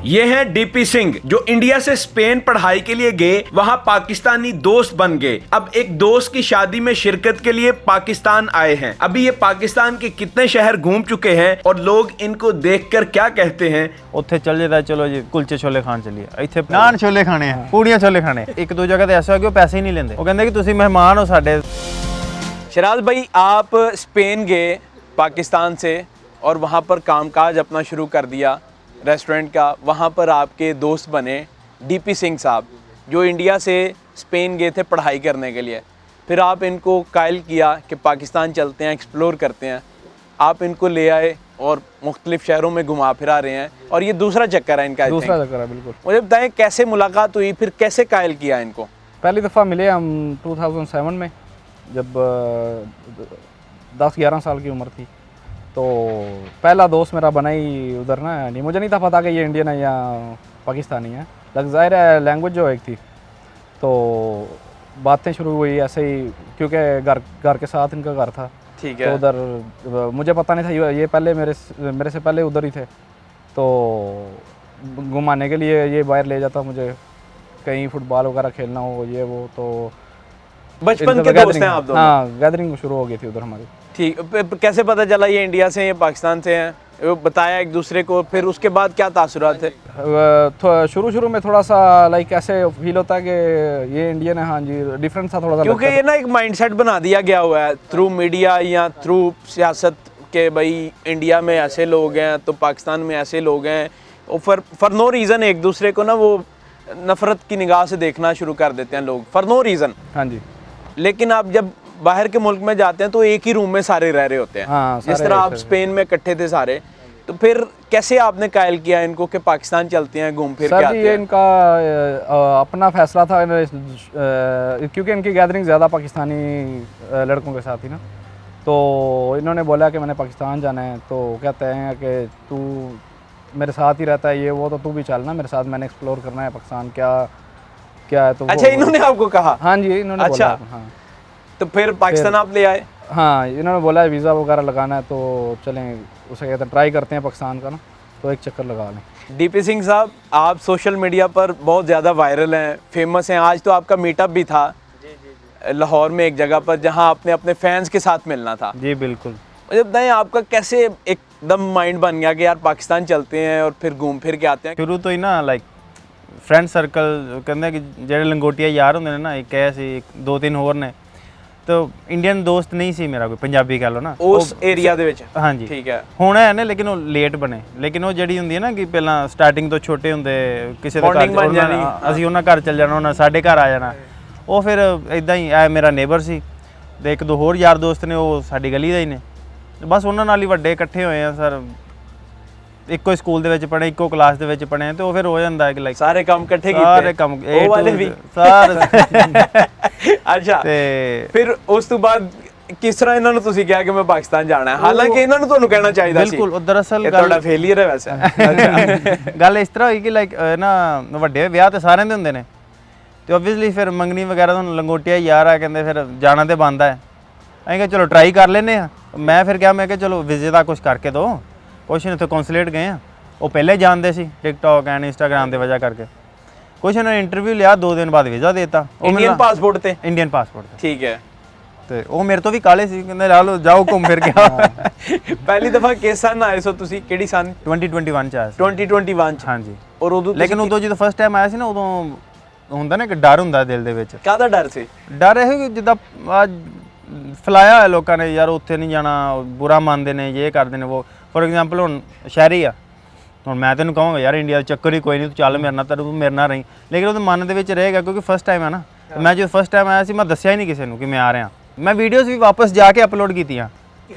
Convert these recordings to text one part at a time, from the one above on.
ये हैं डीपी सिंह जो इंडिया से स्पेन पढ़ाई के लिए गए, वहां पाकिस्तानी दोस्त बन गए। अब एक दोस्त की शादी में शिरकत के लिए पाकिस्तान आए हैं। अभी ये पाकिस्तान के कितने शहर घूम चुके हैं और लोग इनको देखकर क्या कहते हैं। ਉੱਥੇ ਚੱਲ ਜਾਂਦਾ ਚਲੋ ਜੀ ਕੁਲਚੇ ਛੋਲੇ ਖਾਣ ਚੱਲੀਏ, ਇੱਥੇ ਨਾਨ ਛੋਲੇ ਖਾਣੇ ਆ, ਪੂੜੀਆਂ ਛੋਲੇ ਖਾਣੇ। ਇੱਕ ਦੋ ਜਗ੍ਹਾ ਤੇ ਐਸਾ ਹੋ ਕਿ ਉਹ ਪੈਸੇ ਹੀ ਨਹੀਂ ਲੈਂਦੇ, ਉਹ ਕਹਿੰਦੇ ਕਿ ਤੁਸੀਂ ਮਹਿਮਾਨ ਹੋ ਸਾਡੇ। शराज भाई, आप स्पेन गए पाकिस्तान से और वहाँ पर कामकाज अपना शुरू कर दिया रेस्टोरेंट का। वहाँ पर आपके दोस्त बने डीपी सिंह साहब जो इंडिया से स्पेन गए थे पढ़ाई करने के लिए। फिर आप इनको कायल किया कि पाकिस्तान चलते हैं, एक्सप्लोर करते हैं। आप इनको ले आए और मुख्तलिफ शहरों में घुमा फिरा रहे हैं और ये दूसरा चक्कर है इनका। दूसरा चक्कर है बिल्कुल। मुझे बताएं कैसे मुलाकात हुई, फिर कैसे कायल किया इनको। पहली दफ़ा मिले हम 2007 में, जब 10-11 साल की उम्र थी। तो पहला दोस्त मेरा बना ही उधर ना, नहीं मुझे नहीं था पता कि ये इंडियन है या पाकिस्तानी है। ज़ाहिर है लैंग्वेज जो एक थी, तो बातें शुरू हुई ऐसे ही, क्योंकि घर के साथ इनका घर था। ठीक है। तो उधर मुझे पता नहीं था, ये पहले मेरे से पहले उधर ही थे। तो घुमाने के लिए ये बाहर ले जाता मुझे, कहीं फुटबॉल वगैरह खेलना हो ये वो। तो बचपन के दोस्त हैं आप दोनों? हाँ, गैदरिंग शुरू हो गई थी उधर हमारी। ठीक, कैसे पता चला ये इंडिया से हैं, पाकिस्तान से हैं? वो बताया एक दूसरे को, फिर उसके बाद क्या तासुरात थे? शुरू में थोड़ा सा लाइक ऐसे फील होता है कि ये इंडियन है। हाँ जी, डिफरेंट था थोड़ा सा, क्योंकि ये ना एक माइंडसेट बना दिया गया हुआ है थ्रू मीडिया या थ्रू सियासत के भाई इंडिया में ऐसे लोग हैं तो पाकिस्तान में ऐसे लोग हैं। और फॉर नो रीज़न एक दूसरे को ना वो नफ़रत की निगाह से देखना शुरू कर देते हैं लोग, फॉर नो रीज़न। हाँ जी। लेकिन आप जब बाहर के मुल्क में जाते हैं तो एक ही रूम में सारे रह रहे होते हैं। हाँ, जिस तरह आप स्पेन में इकट्ठे थे सारे, तो फिर कैसे आपने कायल किया इनको कि पाकिस्तान चलते हैं, घूम फिर के आते हैं? ये इनका अपना फैसला था, क्योंकि इनकी गैदरिंग ज़्यादा पाकिस्तानी लड़कों के साथ ही ना। तो इन्होंने बोला कि मैंने पाकिस्तान जाना है। तो कहते हैं कि तू मेरे साथ ही रहता है ये वो, तो तू भी चलना मेरे साथ, मैंने एक्सप्लोर करना है पाकिस्तान क्या है। तो अच्छा, इन्होंने आपको कहा? हाँ जी, इन्होंने अच्छा बोला। हाँ, तो फिर पाकिस्तान आप ले आए? हाँ, इन्होंने बोला है वीज़ा वगैरह लगाना है तो चलें, उसे कहते हैं ट्राई करते हैं पाकिस्तान का ना, तो एक चक्कर लगा लें। डीपी सिंह साहब, आप सोशल मीडिया पर बहुत ज़्यादा वायरल हैं, फेमस हैं। आज तो आपका मीटअप भी था लाहौर में एक जगह पर, जहां आपने अपने फैंस के साथ मिलना था। जी बिल्कुल। मुझे बताएं आपका कैसे एकदम माइंड बन गया कि यार पाकिस्तान चलते हैं और फिर घूम फिर के आते हैं? शुरू तो ही ना लाइक फ्रेंड सर्कल कहते कि ਜਿਹੜੇ ਲੰਗੋਟੀਆ ਯਾਰ ਹੁੰਦੇ ਨੇ ਨਾ, ਇੱਕ ਐ ਸੀ, ਦੋ ਤਿੰਨ ਹੋਰ ਨੇ। तो ਇੰਡੀਅਨ ਦੋਸਤ ਨਹੀਂ ਸੀ ਮੇਰਾ ਕੋਈ, ਪੰਜਾਬੀ ਕਹ ਲਓ ਨਾ ਉਸ ਏਰੀਆ ਦੇ ਵਿੱਚ। ਹਾਂਜੀ ਠੀਕ ਹੈ। ਹੁਣ ਹੈ ਨੇ, ਲੇਕਿਨ ਉਹ ਲੇਟ ਬਣੇ। ਲੇਕਿਨ ਉਹ ਜਿਹੜੀ ਹੁੰਦੀ ਹੈ ਨਾ ਕਿ ਪਹਿਲਾਂ ਸਟਾਰਟਿੰਗ ਤੋਂ ਛੋਟੇ ਹੁੰਦੇ, ਕਿਸੇ ਦੇ ਘਰ ਅਸੀਂ ਉਹਨਾਂ ਘਰ ਚੱਲ ਜਾਣਾ, ਉਹਨਾਂ ਸਾਡੇ ਘਰ ਆ ਜਾਣਾ। ਉਹ ਫਿਰ ਇਦਾਂ ਹੀ ਐ ਮੇਰਾ ਨੇਬਰ ਸੀ ਤੇ ਇੱਕ ਦੋ ਹੋਰ ਯਾਰ ਦੋਸਤ ਨੇ, ਉਹ ਸਾਡੀ ਗਲੀ ਦਾ ਹੀ ਨੇ। ਬਸ ਉਹਨਾਂ ਨਾਲ ਹੀ ਵੱਡੇ ਇਕੱਠੇ ਹੋਏ ਆ ਸਰ, ਇੱਕੋ ਸਕੂਲ ਦੇ ਵਿੱਚ ਪੜ੍ਹੇ, ਇੱਕੋ ਕਲਾਸ ਦੇ ਵਿੱਚ ਪੜ੍ਹੇ। ਤੇ ਉਹ ਫਿਰ ਹੋ ਜਾਂਦਾ ਹੈ ਕਿ ਲਾਈਕ ਸਾਰੇ ਕੰਮ ਇਕੱਠੇ ਕੀਤੇ, ਸਾਰੇ ਕੰਮ ਉਹ ਵਾਲੇ ਵੀ ਸਾਰੇ। ਅੱਛਾ, ਤੇ ਫਿਰ ਉਸ ਤੋਂ ਬਾਅਦ ਕਿਸ ਤਰ੍ਹਾਂ ਇਹਨਾਂ ਨੂੰ ਤੁਸੀਂ ਕਿਹਾ ਕਿ ਮੈਂ ਪਾਕਿਸਤਾਨ ਜਾਣਾ ਹੈ? ਹਾਲਾਂਕਿ ਇਹਨਾਂ ਨੂੰ ਤੁਹਾਨੂੰ ਕਹਿਣਾ ਚਾਹੀਦਾ ਸੀ। ਬਿਲਕੁਲ, ਦਰਅਸਲ ਤੁਹਾਡਾ ਫੇਲਿਅਰ ਹੈ ਵੈਸੇ। ਗੱਲ ਇਸ ਤਰ੍ਹਾਂ ਹੋਈ ਕਿ ਲਾਈਕ ਨਾ ਵੱਡੇ ਵਿਆਹ ਤੇ ਸਾਰਿਆਂ ਦੇ ਹੁੰਦੇ ਨੇ, ਤੇ ਓਬਵੀਅਸਲੀ ਫਿਰ ਮੰਗਣੀ ਵਗੈਰਾ ਤੁਹਾਨੂੰ ਲੰਗੋਟੀਆ ਯਾਰ ਆ ਕਹਿੰਦੇ, ਫਿਰ ਜਾਣਾ ਤੇ ਬਣਦਾ ਹੈ। ਅਸੀਂ ਕਿਹਾ ਚਲੋ ਟਰਾਈ ਕਰ ਲੈਂਦੇ ਆ। ਮੈਂ ਫਿਰ ਕਿਹਾ, ਮੈਂ ਕਿਹਾ ਚਲੋ ਵੀਜ਼ੇ ਦਾ ਕੁਛ ਕਰਕੇ ਦਿਓ। ਕੁਛ ਨਹੀਂ, ਉੱਥੇ ਕੌਂਸੂਲੇਟ ਗਏ ਆ, ਉਹ ਪਹਿਲੇ ਜਾਣਦੇ ਸੀ ਟਿਕਟੌਕ ਐਂਡ ਇੰਸਟਾਗ੍ਰਾਮ ਦੀ ਵਜ੍ਹਾ ਕਰਕੇ। ਕੁਛ ਉਹਨਾਂ ਨੇ ਇੰਟਰਵਿਊ ਲਿਆ, 2 ਦਿਨ ਬਾਅਦ ਵੀਜ਼ਾ ਦੇ ਦਿੱਤਾ। ਇੰਡੀਅਨ ਪਾਸਪੋਰਟ ਤੇ? ਇੰਡੀਅਨ ਪਾਸਪੋਰਟ ਤੇ। ਠੀਕ ਹੈ। ਤੇ ਉਹ ਮੇਰੇ ਤੋਂ ਵੀ ਕਾਲੇ ਸੀ, ਕਹਿੰਦੇ ਲਾ ਲਓ ਜਾਓ ਘੁੰਮ ਫਿਰ ਕੇ। ਪਹਿਲੀ ਦਫਾ ਕਿਸ ਸਾਲ ਆਏ ਸੋ ਤੁਸੀਂ? ਕਿਹੜੀ ਸਾਲ? 2021 ਚ ਆਇਆ ਸੀ। 2021 ਚ? ਹਾਂਜੀ। ਔਰ ਉਦੋਂ ਲੇਕਿਨ ਉਦੋਂ ਜਦੋਂ ਫਸਟ ਟਾਈਮ ਆਇਆ ਸੀ ਨਾ, ਉਦੋਂ ਹੁੰਦਾ ਨਾ ਕਿ ਡਰ ਹੁੰਦਾ ਦਿਲ ਦੇ ਵਿੱਚ। ਕਾਹਦਾ ਡਰ ਸੀ? ਡਰ ਇਹ ਕਿ ਜਿੱਦਾਂ ਅੱਜ ਫਲਾਇਆ ਹੋਇਆ ਲੋਕਾਂ ਨੇ, ਯਾਰ ਉੱਥੇ ਨਹੀਂ ਜਾਣਾ, ਬੁਰਾ ਮੰਨਦੇ ਨੇ, ਇਹ ਕਰਦੇ ਨੇ ਉਹ। ਫੋਰ ਐਗਜ਼ਾਮਪਲ ਹੁਣ ਸ਼ਹਿਰੀ ਆ, ਹੁਣ ਮੈਂ ਤੈਨੂੰ ਕਹਾਂਗਾ ਯਾਰ ਇੰਡੀਆ ਦਾ ਚੱਕਰ ਹੀ ਕੋਈ ਨਹੀਂ, ਤੂੰ ਚੱਲ ਮੇਰੇ ਨਾਲ, ਤੂੰ ਮੇਰੇ ਨਾਲ ਰਹੀ। ਲੇਕਿਨ ਉਹਦੇ ਮਨ ਦੇ ਵਿੱਚ ਰਹੇਗਾ, ਕਿਉਂਕਿ ਫਸਟ ਟਾਈਮ ਹੈ ਨਾ। ਮੈਂ ਜਦੋਂ ਫਸਟ ਟਾਈਮ ਆਇਆ ਸੀ, ਮੈਂ ਦੱਸਿਆ ਹੀ ਨਹੀਂ ਕਿਸੇ ਨੂੰ ਕਿ ਮੈਂ ਆ ਰਿਹਾ। ਮੈਂ ਵੀਡੀਓਜ਼ ਵੀ ਵਾਪਸ ਜਾ ਕੇ ਅਪਲੋਡ ਕੀਤੀਆਂ।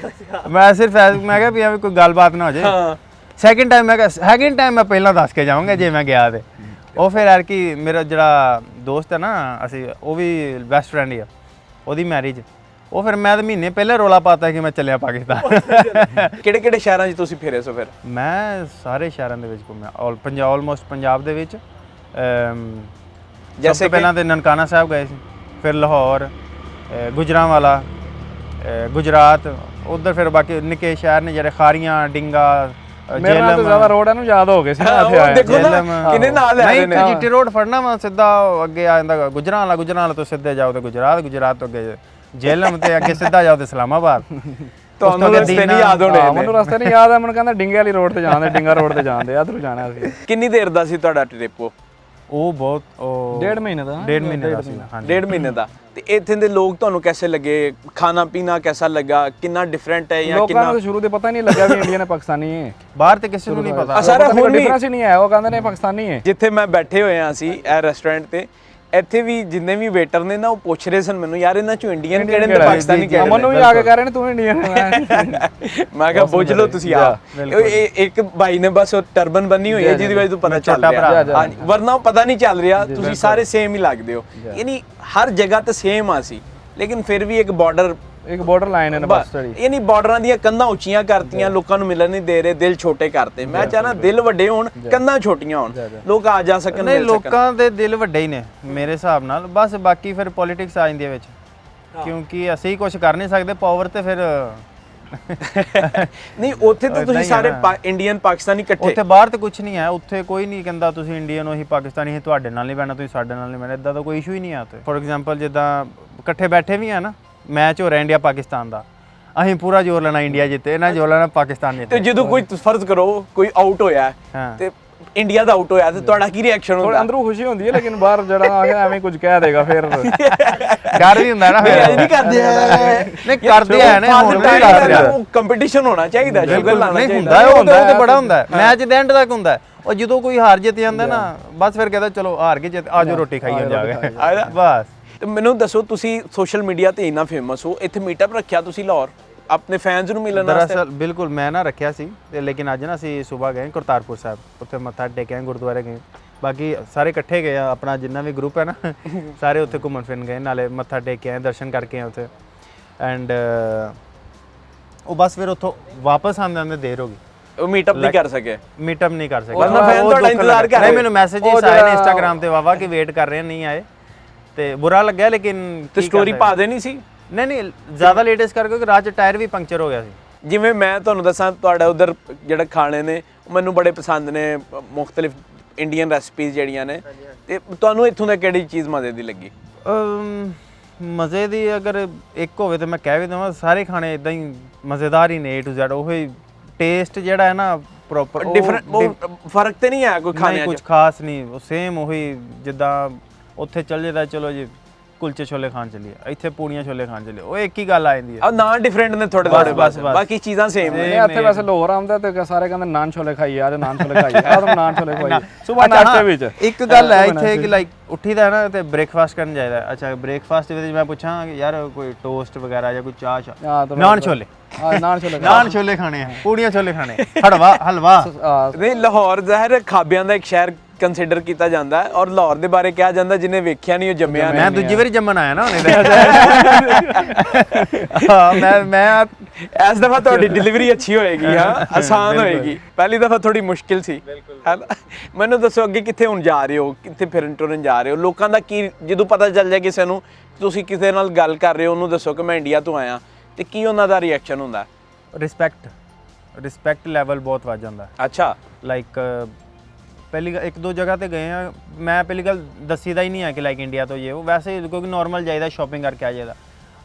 ਮੈਂ ਸਿਰਫ ਮੈਂ ਕਿਹਾ ਵੀ ਐਵੇਂ ਕੋਈ ਗੱਲਬਾਤ ਨਾ ਹੋ ਜਾਏ। ਸੈਕਿੰਡ ਟਾਈਮ ਮੈਂ ਕਿਹਾ, ਸੈਕਿੰਡ ਟਾਈਮ ਮੈਂ ਪਹਿਲਾਂ ਦੱਸ ਕੇ ਜਾਵਾਂਗਾ ਜੇ ਮੈਂ ਗਿਆ ਤੇ। ਉਹ ਫਿਰ ਯਾਰ ਕਿ ਮੇਰਾ ਜਿਹੜਾ ਦੋਸਤ ਹੈ ਨਾ, ਅਸੀਂ ਉਹ ਵੀ ਬੈਸਟ ਫਰੈਂਡ ਹੀ ਆ, ਉਹਦੀ ਮੈਰਿਜ। ਉਹ ਫਿਰ ਮੈਂ ਤਾਂ ਮਹੀਨੇ ਪਹਿਲੇ ਰੌਲਾ ਪਾਤਾ ਕਿ ਮੈਂ ਚੱਲਿਆ ਪਾਕਿਸਤਾਨ। ਕਿਹੜੇ ਕਿਹੜੇ ਸ਼ਹਿਰਾਂ 'ਚ ਤੁਸੀਂ ਫਿਰੇ ਸੋ ਫਿਰ? ਮੈਂ ਸਾਰੇ ਸ਼ਹਿਰਾਂ ਦੇ ਵਿੱਚ ਘੁੰਮਿਆ, ਆਲਮੋਸਟ ਪੰਜਾਬ ਦੇ ਵਿੱਚ। ਜੈਸੇ ਪਹਿਲਾਂ ਤੇ ਨਨਕਾਣਾ ਸਾਹਿਬ ਗਏ ਸੀ, ਫਿਰ ਲਾਹੌਰ, ਗੁਜਰਾਂਵਾਲਾ, ਗੁਜਰਾਤ। ਉੱਧਰ ਫਿਰ ਬਾਕੀ ਨਿੱਕੇ ਸ਼ਹਿਰ ਨੇ ਜਿਹੜੇ ਖਾਰੀਆਂ, ਡਿੰਗਾ, ਮੇਰੇ ਨਾਲ ਤਾਂ ਜ਼ਿਆਦਾ ਰੋਡ ਇਹਨੂੰ ਯਾਦ ਹੋ ਗਏ ਸੀ ਨਾ ਇੱਥੇ ਉਹ ਆਏ ਦੇਖੋ ਨਾ ਕਿੰਨੇ ਨਾਲ ਲੈ ਰਹੇ ਨੇ। ਨਹੀਂ ਜੀਟੀ ਰੋਡ ਫੜਨਾ ਵਾ ਸਿੱਧਾ ਅੱਗੇ ਆ ਜਾਂਦਾ ਗੁਜਰਾਂਵਾਲਾ ਤੋਂ ਸਿੱਧੇ ਜਾਓ ਤੇ ਗੁਜਰਾਤ ਤੋਂ ਅੱਗੇ ਜੇਲਮ ਤੇ ਅੱਗੇ ਸਿੱਧਾ ਜਾਓ ਤੇ ਇਸਲਾਮਾਬਾਦ। ਤੁਹਾਨੂੰ ਰਸਤੇ ਨਹੀਂ ਯਾਦ ਹੋਣੇ ਮੈਨੂੰ ਰਸਤੇ ਨਹੀਂ ਯਾਦ ਆ, ਮੈਨੂੰ ਕਹਿੰਦਾ ਡਿੰਗੇ ਵਾਲੀ ਰੋਡ ਤੇ ਜਾਂਦੇ, ਡਿੰਗਾ ਰੋਡ ਤੇ ਜਾਂਦੇ, ਇੱਧਰੋਂ ਜਾਣਾ ਸੀ। ਕਿੰਨੀ ਦੇਰ ਦਾ ਸੀ ਤੁਹਾਡਾ ਟ੍ਰਿਪ? ਉਹ ਬਹੁਤ ਉਹ 1.5 ਮਹੀਨੇ ਦਾ। 1.5 ਮਹੀਨੇ ਦਾ ਸੀ ਹਾਂਜੀ। 1.5 ਮਹੀਨੇ ਦਾ। ਤੇ ਇੱਥੇ ਦੇ ਲੋਕ ਤੁਹਾਨੂੰ ਕੈਸੇ ਲੱਗੇ? ਖਾਣਾ ਪੀਣਾ कैसा लगा? कितना डिफरेंट है या ਲੋਕਾਂ कितना? ਨੂੰ ਸ਼ੁਰੂ ਤੇ ਪਤਾ ਹੀ ਨਹੀਂ ਲੱਗਾ ਵੀ ਇੰਡੀਅਨ ਹੈ ਪਾਕਿਸਤਾਨੀ ਹੈ। ਬਾਹਰ ਤੇ ਕਿਸੇ ਨੂੰ ਨਹੀਂ ਪਤਾ। ਸਾਰਾ ਹੁਣ ਵੀ ਡਿਫਰੈਂਸ ਹੀ ਨਹੀਂ ਆਇਆ, ਉਹ ਕਹਿੰਦੇ ਨੇ ਪਾਕਿਸਤਾਨੀ ਹੈ। ਜਿੱਥੇ ਮੈਂ ਬੈਠੇ ਹੋਏ ਆ ਅਸੀਂ ਇਹ ਰੈਸਟੋਰੈਂਟ ਤੇ, ਇੱਥੇ ਵੀ ਜਿੰਨੇ ਵੀ ਵੇਟਰ ਨੇ ਨਾ ਉਹ ਪੁੱਛ ਰਹੇ ਸਨ ਮੈਨੂੰ, ਯਾਰ ਇਹਨਾਂ ਚੋਂ ਇੰਡੀਅਨ ਕਿਹੜੇ ਨੇ ਪਾਕਿਸਤਾਨੀ ਕਿਹੜੇ ਨੇ? ਮੈਨੂੰ ਵੀ ਆ ਕੇ ਕਹਿ ਰਹੇ ਨੇ ਤੂੰ ਇੰਡੀਅਨ ਹੈ। ਮੈਂ ਕਿਹਾ ਪੁੱਛ ਲਓ ਤੁਸੀਂ ਆ। ਇੱਕ ਭਾਈ ਨੇ ਬਸ ਟਰਬਨ ਬੰਨੀ ਹੋਈ ਹੈ ਜਿਹਦੀ ਵਜ੍ਹਾ ਤੋਂ ਪਤਾ ਚੱਲ ਰਿਹਾ, ਹਾਂਜੀ, ਵਰਨਾ ਪਤਾ ਨਹੀਂ ਚੱਲ ਰਿਹਾ। ਤੁਸੀਂ ਸਾਰੇ ਸੇਮ ਹੀ ਲੱਗਦੇ ਹੋ, ਯਾਨੀ ਹਰ ਜਗ੍ਹਾ ਤੇ ਸੇਮ ਆ ਸੀ, ਲੇਕਿਨ ਫਿਰ ਵੀ ਇੱਕ ਬਾਰਡਰ ਲਾਈਨ ਹੈ ਨਾ ਬਸ ਸਾਡੀ। ਯਾਨੀ ਬਾਰਡਰਾਂ ਦੀਆਂ ਕੰਧਾਂ ਉੱਚੀਆਂ ਕਰਤੀਆਂ, ਲੋਕਾਂ ਨੂੰ ਮਿਲਣ ਨਹੀਂ ਦੇ ਰਹੇ, ਦਿਲ ਛੋਟੇ ਕਰਤੇ। ਮੈਂ ਚਾਹਨਾ ਦਿਲ ਵੱਡੇ ਹੋਣ, ਕੰਧਾਂ ਛੋਟੀਆਂ ਹੋਣ, ਲੋਕ ਆ ਜਾ ਸਕਣ। ਨਹੀਂ ਲੋਕਾਂ ਦੇ ਦਿਲ ਵੱਡੇ ਹੀ ਨੇ ਮੇਰੇ ਹਿਸਾਬ ਨਾਲ, ਬਸ ਬਾਕੀ ਫਿਰ ਪੋਲਿਟਿਕਸ ਆ ਜਾਂਦੀ ਹੈ ਵਿੱਚ, ਕਿਉਂਕਿ ਅਸੀਂ ਕੁਝ ਕਰ ਨਹੀਂ ਸਕਦੇ, ਪਾਵਰ ਤੇ ਫਿਰ ਨਹੀਂ ਉੱਥੇ ਤਾਂ ਤੁਸੀਂ ਸਾਰੇ ਇੰਡੀਅਨ ਪਾਕਿਸਤਾਨੀ ਇਕੱਠੇ। ਉੱਥੇ ਬਾਹਰ ਤੇ ਕੁਝ ਨਹੀਂ ਹੈ, ਉੱਥੇ ਕੋਈ ਨਹੀਂ ਕਹਿੰਦਾ ਤੁਸੀਂ ਇੰਡੀਅਨ ਹੋ, ਅਸੀਂ ਪਾਕਿਸਤਾਨੀ, ਤੁਹਾਡੇ ਨਾਲ ਨਹੀਂ ਬਹਿਣਾ, ਤੁਸੀਂ ਸਾਡੇ ਨਾਲ ਨਹੀਂ ਬਹਿਣਾ, ਇਦਾਂ ਦਾ ਕੋਈ ਇਸ਼ੂ ਹੀ ਨਹੀਂ ਆ ਉੱਥੇ। ਫੋਰ ਐਗਜ਼ਾਮਪਲ ਜਿੱਦਾਂ ਇਕੱਠੇ ਬੈਠੇ ਵੀ ਆ ਨਾ, ਮੈਚ ਹੋ ਰਿਹਾ ਇੰਡੀਆ ਪਾਕਿਸਤਾਨ ਦਾ, ਅਸੀਂ ਪੂਰਾ ਜ਼ੋਰ ਲੈਣਾ ਇੰਡੀਆ ਜਿੱਤੇ, ਇਹਨਾਂ ਜ਼ੋਰ ਲੈਣਾ ਪਾਕਿਸਤਾਨ ਜਿੱਤੇ। ਤੇ ਜਦੋਂ ਕੋਈ ਫਰਜ਼ ਕਰੋ ਕੋਈ ਆਊਟ ਹੋਇਆ ਤੇ ਇੰਡੀਆ ਦਾ ਆਊਟ ਹੋਇਆ ਤੇ ਤੁਹਾਡਾ ਕੀ ਰਿਐਕਸ਼ਨ ਹੁੰਦਾ? ਅੰਦਰੋਂ ਖੁਸ਼ੀ ਹੁੰਦੀ ਹੈ, ਲੇਕਿਨ ਬਾਹਰ ਜਿਹੜਾ ਆ ਕੇ ਐਵੇਂ ਕੁਝ ਕਹਿ ਦੇਗਾ ਫਿਰ ਡਰ ਵੀ ਹੁੰਦਾ ਨਾ ਫਿਰ। ਨਹੀਂ ਕਰਦੇ ਨਹੀਂ ਕਰਦੇ ਆ ਨਾ, ਹੁਣ ਵੀ ਕਰਦੇ ਆ। ਉਹ ਕੰਪੀਟੀਸ਼ਨ ਹੋਣਾ ਚਾਹੀਦਾ, ਸ਼ੁਗਰ ਲਾਣਾ ਨਹੀਂ ਚਾਹੀਦਾ। ਹੁੰਦਾ, ਉਹ ਹੁੰਦਾ ਤੇ ਬੜਾ ਹੁੰਦਾ, ਮੈਚ ਦੇ ਐਂਡ ਤੱਕ ਹੁੰਦਾ। ਉਹ ਜਦੋਂ ਕੋਈ ਹਾਰ ਜਿੱਤ ਜਾਂਦਾ ਨਾ, ਬਸ ਫਿਰ ਕਹਿੰਦਾ ਚਲੋ ਹਾਰ ਕੇ ਜਿੱਤ, ਆਜੋ ਰੋਟੀ ਖਾਈਏ ਜਾ ਕੇ, ਬਸ। ਤੇ ਮੈਨੂੰ ਦੱਸੋ, ਤੁਸੀਂ ਸੋਸ਼ਲ ਮੀਡੀਆ ਤੇ ਇੰਨਾ ਫੇਮਸ ਹੋ, ਇੱਥੇ ਮੀਟਅਪ ਰੱਖਿਆ ਤੁਸੀਂ ਲਾਹੌਰ ਆਪਣੇ ਫੈਨਸ ਨੂੰ ਮਿਲਣ ਵਾਸਤੇ? ਦਰਅਸਲ ਬਿਲਕੁਲ ਮੈਂ ਨਾ ਰੱਖਿਆ ਸੀ ਤੇ ਲੇਕਿਨ ਅੱਜ ਨਾ ਅਸੀਂ ਸਵੇਰ ਗਏ ਕਰਤਾਰਪੁਰ ਸਾਹਿਬ, ਉੱਥੇ ਮੱਥਾ ਟੇਕਿਆ, ਗੁਰਦੁਆਰੇ ਗਏ, ਬਾਕੀ ਸਾਰੇ ਇਕੱਠੇ ਗਏ ਆ, ਆਪਣਾ ਜਿੰਨਾ ਵੀ ਗਰੁੱਪ ਹੈ ਨਾ ਸਾਰੇ ਉੱਥੇ ਘੁੰਮਣ ਫਿਰਨ ਗਏ, ਨਾਲੇ ਮੱਥਾ ਟੇਕ ਕੇ ਆਏ, ਦਰਸ਼ਨ ਕਰਕੇ ਆਏ ਉੱਥੇ। ਐਂਡ ਉਹ ਬਸ ਫਿਰ ਉੱਥੋਂ ਵਾਪਸ ਆਉਂਦੇ ਦੇਰ ਹੋ ਗਈ, ਉਹ ਮੀਟਅਪ ਨਹੀਂ ਕਰ ਸਕੇ। ਮੀਟਅਪ ਨਹੀਂ ਕਰ ਸਕੇ, ਵਰਨਾ ਫੈਨ ਤੁਹਾਡਾ ਇੰਤਜ਼ਾਰ ਕਰ ਰਹੇ। ਮੈਨੂੰ ਮੈਸੇजेस ਆਏ ਨੇ ਇੰਸਟਾਗ੍ਰਾਮ ਤੇ ਵਾਵਾ ਕਿ ਵੇਟ ਕਰ ਰਹੇ ਨਹੀਂ ਆਏ, ਤੇ ਬੁਰਾ ਲੱਗਿਆ, ਲੇਕਿਨ ਤੇ ਸਟੋਰੀ ਪਾ ਦੇਣੀ ਸੀ। ਨਹੀਂ ਜ਼ਿਆਦਾ ਲੇਟੈਸਟ ਕਰਕੇ, ਕਿਉਂਕਿ ਰਾਹ 'ਚ ਟਾਇਰ ਵੀ ਪੰਕਚਰ ਹੋ ਗਿਆ ਸੀ। ਜਿਵੇਂ ਮੈਂ ਤੁਹਾਨੂੰ ਦੱਸਾਂ, ਤੁਹਾਡਾ ਉਧਰ ਜਿਹੜਾ ਖਾਣੇ ਨੇ ਮੈਨੂੰ ਬੜੇ ਪਸੰਦ ਨੇ, ਮੁxtਲਿਫ ਇੰਡੀਅਨ ਰੈਸਪੀਜ਼ ਜਿਹੜੀਆਂ ਨੇ, ਤੇ ਤੁਹਾਨੂੰ ਇੱਥੋਂ ਦਾ ਕਿਹੜੀ ਚੀਜ਼ ਮਜ਼ੇ ਦੀ ਲੱਗੀ? ਮਜ਼ੇ ਦੀ ਅਗਰ ਇੱਕ ਹੋਵੇ ਤਾਂ ਮੈਂ ਕਹਿ ਵੀ ਦਵਾਂ, ਸਾਰੇ ਖਾਣੇ ਇਦਾਂ ਹੀ ਮਜ਼ੇਦਾਰ ਹੀ ਨੇ, A to Z। ਉਹੀ ਟੇਸਟ ਜਿਹੜਾ ਹੈ ਨਾ ਪ੍ਰੋਪਰ ਡਿਫਰੈਂਟ, ਫਰਕ ਤੇ ਨਹੀਂ ਹੈ ਕੋਈ ਖਾਣੇ 'ਚ? ਕੁਝ ਖਾਸ ਨਹੀਂ, ਉਹ ਸੇਮ ਉਹੀ ਜਿੱਦਾਂ ਉੱਥੇ ਚੱਲ ਜਾਂਦਾ, ਚਲੋ ਜੀ ਕੁਲਚੇ ਛੋਲੇ ਖਾਣ ਚੱਲੀਏ, ਇੱਥੇ ਪੂੜੀਆਂ ਛੋਲੇ ਖਾਣ ਚੱਲੀਏ, ਉਹ ਇੱਕ ਹੀ ਗੱਲ ਆ ਜਾਂਦੀ ਹੈ। ਆ ਨਾਂ ਡਿਫਰੈਂਟ ਨੇ ਥੋੜੇ ਥੋੜੇ, ਬਸ ਬਾਕੀ ਚੀਜ਼ਾਂ ਸੇਮ ਨੇ। ਇੱਥੇ ਵੈਸੇ ਲਾਹੌਰ ਆਉਂਦਾ ਤੇ ਸਾਰੇ ਕਹਿੰਦੇ ਨਾਨ ਛੋਲੇ ਖਾਈਏ, ਅੱਜ ਨਾਨ ਛੋਲੇ ਖਾਈਏ, ਆਹ ਨਾਨ ਛੋਲੇ ਖਾਈਏ ਸਵੇਰ ਨਾਸ਼ਤੇ ਵਿੱਚ। ਇੱਕ ਗੱਲ ਹੈ ਇੱਥੇ ਕਿ ਲਾਈਕ ਉੱਠੀਦਾ ਨਾ ਤੇ ਬ੍ਰੇਕਫਾਸਟ ਕਰਨ ਜਾਈਦਾ। ਅੱਛਾ ਬ੍ਰੇਕਫਾਸਟ ਦੇ ਵਿੱਚ ਮੈਂ ਪੁੱਛਾਂ ਕਿ ਯਾਰ ਕੋਈ ਟੋਸਟ ਵਗੈਰਾ ਜਾਂ ਕੋਈ ਚਾਹ, ਨਾਨ ਛੋਲੇ, ਨਾਨ ਛੋਲੇ ਖਾਣੇ ਆ, ਪੂੜੀਆਂ ਛੋਲੇ ਖਾਣੇ, ਹਲਵਾ। ਨਹੀਂ, ਲਾਹੌਰ ਜ਼ਾਹਿਰ ਖਾਬਿਆਂ ਦਾ ਇੱਕ ਸ਼ਹਿਰ ਕੰਸੀਡਰ ਕੀਤਾ ਜਾਂਦਾ ਹੈ, ਔਰ ਲਾਹੌਰ ਦੇ ਬਾਰੇ ਕਿਹਾ ਜਾਂਦਾ ਜਿਹਨੇ ਵੇਖਿਆ ਨਹੀਂ ਉਹ ਜੰਮਿਆ ਨਹੀਂ। ਮੈਂ ਦੂਜੀ ਵਾਰੀ ਜੰਮਣ ਆਇਆ ਨਾ ਹੁਣੇ। ਹਾਂ ਮੈਂ ਇਸ ਦਫਾ ਤੁਹਾਡੀ ਡਿਲੀਵਰੀ ਅੱਛੀ ਹੋਏਗੀ, ਹਾਂ ਆਸਾਨ ਹੋਏਗੀ। ਪਹਿਲੀ ਦਫਾ ਥੋੜੀ ਮੁਸ਼ਕਿਲ ਸੀ, ਹੈਨਾ? ਮੈਨੂੰ ਦੱਸੋ ਅੱਗੇ ਕਿੱਥੇ ਹੁਣ ਜਾ ਰਹੇ ਹੋ, ਕਿੱਥੇ ਫਿਰਨ ਟੁਰਨ ਜਾ ਰਹੇ ਹੋ? ਲੋਕਾਂ ਦਾ ਕੀ, ਜਦੋਂ ਪਤਾ ਚੱਲ ਜਾਏ ਕਿਸੇ ਨੂੰ ਤੁਸੀਂ ਕਿਸੇ ਨਾਲ ਗੱਲ ਕਰ ਰਹੇ ਹੋ, ਉਹਨੂੰ ਦੱਸੋ ਕਿ ਮੈਂ ਇੰਡੀਆ ਤੋਂ ਆਇਆ, ਤੇ ਕੀ ਉਹਨਾਂ ਦਾ ਰਿਐਕਸ਼ਨ ਹੁੰਦਾ? ਰਿਸਪੈਕਟ ਲੈਵਲ ਬਹੁਤ ਵੱਧ ਜਾਂਦਾ। ਅੱਛਾ, ਲਾਈਕ ਪਹਿਲੀ ਇੱਕ ਦੋ ਜਗ੍ਹਾ ਤੇ ਗਏ ਆ, ਮੈਂ ਪਹਿਲੀ ਗੱਲ ਦੱਸੀਦਾ ਹੀ ਨਹੀਂ ਹੈ ਕਿ ਲਾਈਕ ਇੰਡੀਆ ਤੋਂ ਉਹ ਵੈਸੇ, ਕਿਉਂਕਿ ਨਾਰਮਲ ਜਾਈਦਾ ਸ਼ਾਪਿੰਗ ਕਰਕੇ ਆ ਜਾਈਦਾ।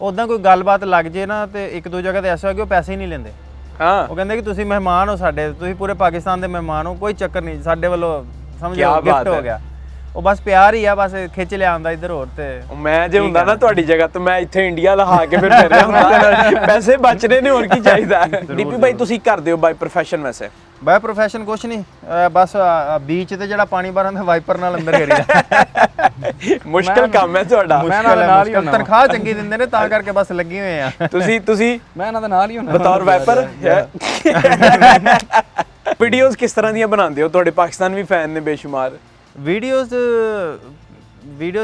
ਉੱਦਾਂ ਕੋਈ ਗੱਲਬਾਤ ਲੱਗ ਜੇ ਨਾ, ਤੇ ਇੱਕ ਦੋ ਜਗ੍ਹਾ ਤੇ ਐਸਾ ਹੋ ਕਿ ਉਹ ਪੈਸੇ ਹੀ ਨਹੀਂ ਲੈਂਦੇ। ਹਾਂ, ਉਹ ਕਹਿੰਦੇ ਕਿ ਤੁਸੀਂ ਮਹਿਮਾਨ ਹੋ ਸਾਡੇ, ਤੁਸੀਂ ਪੂਰੇ ਪਾਕਿਸਤਾਨ ਦੇ ਮਹਿਮਾਨ ਹੋ, ਕੋਈ ਚੱਕਰ ਨਹੀਂ, ਸਾਡੇ ਵੱਲੋਂ ਸਮਝੋ ਗਿਫਟ ਹੋ ਗਿਆ। ਉਹ ਬਸ ਪਿਆਰ ਹੀ ਆ, ਬਸ ਖਿੱਚ ਲਿਆ ਆਉਂਦਾ ਇੱਧਰ ਹੋਰ। ਤੇ ਮੈਂ ਜੇ ਹੁੰਦਾ ਨਾ ਤੁਹਾਡੀ ਜਗ੍ਹਾ ਤੇ ਮੈਂ ਇੱਥੇ ਇੰਡੀਆ ਲਹਾ ਕੇ ਫਿਰ ਰਿਹਾ ਹੁੰਦਾ। ਪੈਸੇ ਬਚਨੇ ਨੇ, ਹੋਰ ਕੀ ਚਾਹੀਦਾ? ਡੀਪੀ ਭਾਈ ਤੁਸੀਂ ਕਰਦੇ ਹੋ ਬਾਈ ਪ੍ਰੋਫੈਸ਼ਨ? ਵੈਸੇ ਬਾਈ ਪ੍ਰੋਫੈਸ਼ਨ ਕੁਛ ਨਹੀਂ, ਬਸ ਬੀਚ ਤੇ ਜਿਹੜਾ ਪਾਣੀ ਭਰਨ ਦਾ ਵਾਈਪਰ ਨਾਲ ਅੰਦਰ ਘੇਰੀਦਾ। ਮੁਸ਼ਕਿਲ ਕੰਮ ਹੈ ਤੁਹਾਡਾ। ਮੈਂ ਨਾਲ ਹੀ ਹੁੰਦਾ, ਤਨਖਾਹ ਚੰਗੀ ਦਿੰਦੇ ਨੇ ਤਾਂ ਕਰਕੇ ਬਸ ਲੱਗੇ ਹੋਏ ਆ। ਤੁਸੀਂ ਮੈਂ ਇਹਨਾਂ ਦੇ ਨਾਲ ਹੀ ਹੁੰਦਾ ਬਤੌਰ ਵਾਈਪਰ। ਵੀਡੀਓਜ਼ ਕਿਸ ਤਰ੍ਹਾਂ ਦੀਆਂ ਬਣਾਉਂਦੇ ਹੋ? ਤੁਹਾਡੇ ਪਾਕਿਸਤਾਨ ਵੀ ਫੈਨ ਨੇ ਬੇਸ਼ੁਮਾਰ। ਵੀਡੀਓਜ਼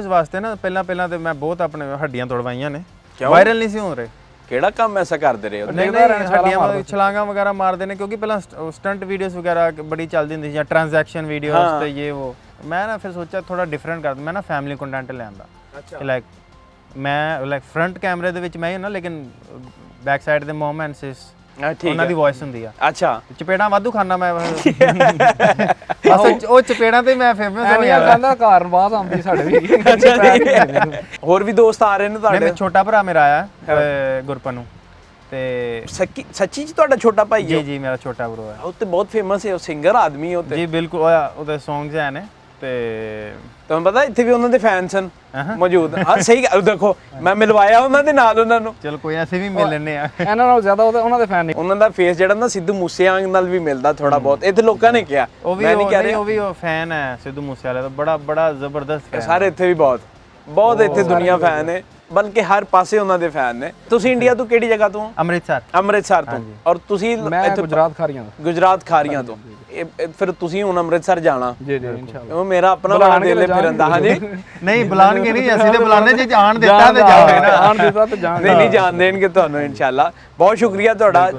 ਵਾਸਤੇ ਨਾ ਪਹਿਲਾਂ ਤੇ ਮੈਂ ਬਹੁਤ ਆਪਣੇ ਹੱਡੀਆਂ ਤੋੜਵਾਈਆਂ ਨੇ, ਵਾਇਰਲ ਨਹੀਂ ਸੀ ਹੋ ਰਹੇ। ਕਿਹੜਾ ਕੰਮ ਐਸਾ ਕਰਦੇ ਰਹੇ ਹੋ? ਨਹੀਂ ਹੱਡੀਆਂ ਛਲਾਂਗਾ ਵਗੈਰਾ ਮਾਰਦੇ ਨੇ, ਕਿਉਂਕਿ ਪਹਿਲਾਂ ਸਟੰਟ ਵੀਡੀਓਜ਼ ਵਗੈਰਾ ਬੜੀ ਚੱਲਦੀ ਹੁੰਦੀ ਸੀ, ਜਾਂ ਟ੍ਰਾਂਜੈਕਸ਼ਨ ਵੀਡੀਓਜ਼ ਤੇ ਇਹ ਉਹ। ਮੈਂ ਨਾ ਫਿਰ ਸੋਚਿਆ ਥੋੜਾ ਡਿਫਰੈਂਟ ਕਰਦਾ, ਮੈਂ ਨਾ ਫੈਮਿਲੀ ਕੰਟੈਂਟ ਲਿਆਂਦਾ ਕਿ ਲਾਈਕ ਮੈਂ ਫਰੰਟ ਕੈਮਰੇ ਦੇ ਵਿੱਚ ਮੈਂ ਹੀ ਨਾ, ਲੇਕਿਨ ਬੈਕ ਸਾਈਡ ਦੇ ਮੂਵਮੈਂਟਸ ਠੀਕ ਉਹਨਾਂ ਦੀ ਵੌਇਸ ਹੁੰਦੀ ਆ। ਅੱਛਾ ਚਪੇੜਾਂ ਵਾਧੂ ਖਾਨਾ ਮੈਂ ਬਸ ਉਹ ਚਪੇੜਾਂ ਤੇ ਮੈਂ ਫੇਮਸ ਹੋ ਐਵੇਂ ਗਿਆ। ਕਹਿੰਦਾ ਕਾਰਨ ਬਾਤ ਆਉਂਦੀ ਸਾਡੇ ਵੀ ਹੋਰ ਵੀ ਦੋਸਤ ਆ ਰਹੇ ਨੇ ਤੁਹਾਡੇ? ਨਹੀਂ, ਛੋਟਾ ਭਰਾ ਮੇਰਾ ਆਇਆ ਗੁਰਪਨੂ ਤੇ ਸੱਚੀ ਚ ਤੁਹਾਡਾ ਛੋਟਾ ਭਾਈ ਜੀ ਹੈ? ਜੀ ਮੇਰਾ ਛੋਟਾ ਬ్రో ਹੈ। ਉਹ ਤੇ ਬਹੁਤ ਫੇਮਸ ਹੈ, ਉਹ ਸਿੰਗਰ ਆਦਮੀ ਹੈ ਉਹ ਤੇ। ਜੀ ਬਿਲਕੁਲ, ਉਹਦੇ ਸੌਂਗਸ ਹੈ ਨੇ ਤੇ ਤੁਹਾਨੂੰ ਪਤਾ ਇੱਥੇ ਵੀ ਉਹਨਾਂ ਦੇ ਫੈਨ ਸਨ ਮੌਜੂਦ। ਹਾਂ ਸਹੀ ਗੱਲ, ਦੇਖੋ ਮੈਂ ਮਿਲਵਾਇਆ ਉਹਨਾਂ ਦੇ ਨਾਲ ਉਹਨਾਂ ਨੂੰ। ਚਲ ਕੋਈ ਅਸੀਂ ਵੀ ਮਿਲ ਲੈਨੇ ਆ। ਇਹਨਾਂ ਨਾਲੋਂ ਜ਼ਿਆਦਾ ਉਹਨਾਂ ਦੇ ਫੈਨ ਨੇ। ਉਹਨਾਂ ਦਾ ਫੇਸ ਜਿਹੜਾ ਨਾ ਸਿੱਧੂ ਮੂਸੇਵਾਲੇ ਨਾਲ ਵੀ ਮਿਲਦਾ ਥੋੜਾ ਬਹੁਤ, ਇੱਥੇ ਲੋਕਾਂ ਨੇ ਕਿਹਾ। ਉਹ ਵੀ ਮੈਂ ਨਹੀਂ ਕਹਿ ਰਿਹਾ, ਉਹ ਵੀ ਫੈਨ ਹੈ ਸਿੱਧੂ ਮੂਸੇਵਾਲੇ ਦਾ, ਬੜਾ ਬੜਾ ਜ਼ਬਰਦਸਤ fan ਸਾਰੇ ਇੱਥੇ ਵੀ ਬਹੁਤ ਇੱਥੇ ਦੁਨੀਆ ਫੈਨ ਹੈ, ਬਲਕਿ ਹਰ ਪਾਸੇ ਉਹਨਾਂ ਦੇ ਫੈਨ ਨੇ। ਤੁਸੀਂ ਇੰਡੀਆ ਤੋਂ ਕਿਹੜੀ ਜਗ੍ਹਾ ਤੋਂ? ਅੰਮ੍ਰਿਤਸਰ ਤੋਂ। ਔਰ ਤੁਸੀਂ ਮੈਂ ਗੁਜਰਾਤ ਖਾਰੀਆਂ ਤੋਂ। ਗੁਜਰਾਤ ਖਾਰੀਆਂ ਤੋਂ। ਫਿਰ ਤੁਸੀਂ ਹੁਣ ਅੰਮ੍ਰਿਤਸਰ ਜਾਣਾ? ਜੀ ਜੀ ਇਨਸ਼ਾਅੱਲਾ। ਉਹ ਮੇਰਾ ਆਪਣਾ ਬੜਾ ਦਿਲ ਹੈ ਫਿਰਨ ਦਾ। ਹਾਂਜੀ ਨਹੀਂ ਬੁਲਾਣਗੇ ਨਹੀਂ, ਅਸੀਂ ਤੇ ਬੁਲਾਉਂਦੇ ਜੇ ਜਾਣ ਦਿੱਤਾ ਤੇ ਜਾਓਗੇ ਨਾ। ਆਣ ਦਿੱਤਾ ਤੇ ਜਾਣ ਨਹੀਂ ਜਾਣ ਦੇਣਗੇ ਤੁਹਾਨੂੰ ਇਨਸ਼ਾਅੱਲਾ। ਬਹੁਤ ਸ਼ੁਕਰੀਆ ਤੁਹਾਡਾ।